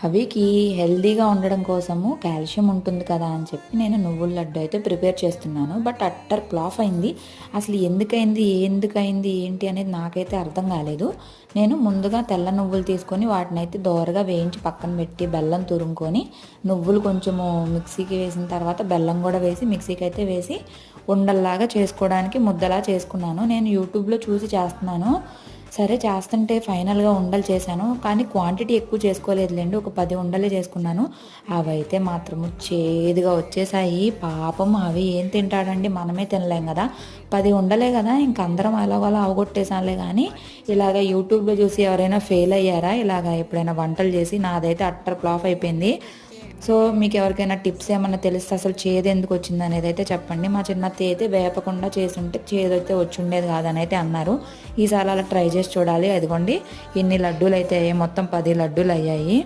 హవికి హెల్తీగా ఉండడం కోసము కాల్షియం ఉంటుంది కదా అని చెప్పి నేను నువ్వుల లడ్డు అయితే ప్రిపేర్ చేస్తున్నాను. బట్ అట్టర్ ఫ్లాప్ అయింది. అసలు ఎందుకైంది ఏంటి అనేది నాకైతే అర్థం కాలేదు. నేను ముందుగా తెల్ల నువ్వులు తీసుకొని వాటిని అయితే దోరగా వేయించి పక్కన పెట్టి బెల్లం తురుముకొని నువ్వులు కొంచెము మిక్సీకి వేసిన తర్వాత బెల్లం కూడా వేసి మిక్సీకి అయితే వేసి ఉండల్లాగా చేసుకోవడానికి ముద్దలా చేసుకున్నాను. నేను యూట్యూబ్లో చూసి చేస్తున్నాను. సరే చేస్తుంటే ఫైనల్గా ఉండలు చేశాను, కానీ క్వాంటిటీ ఎక్కువ చేసుకోలేదులేండి. ఒక 10 ఉండలే చేసుకున్నాను. అవి అయితే మాత్రము చేదుగా వచ్చేసాయి. పాపం అవి ఏం తింటాడండి, మనమే తినలేం కదా. 10 ఉండలే కదా, ఇంక అందరం అలాగోలా అవగొట్టేసానులే. కానీ ఇలాగ యూట్యూబ్లో చూసి ఎవరైనా ఫెయిల్ అయ్యారా ఇలాగ ఎప్పుడైనా వంటలు చేసి? నాదైతే అట్టర్ ఫ్లాప్ అయిపోయింది. సో మీకు ఎవరికైనా టిప్స్ ఏమన్నా తెలిస్తే అసలు చేదు ఎందుకు వచ్చింది అనేది అయితే చెప్పండి. మా చిన్నత్త అయితే వేపకుండా చేసుంటే చేదైతే వచ్చి ఉండేది కాదని అయితే అన్నారు. ఈసారి అలా ట్రై చేసి చూడాలి. అదిగోండి ఇన్ని లడ్డూలు అయితే మొత్తం 10 లడ్డూలు అయ్యాయి.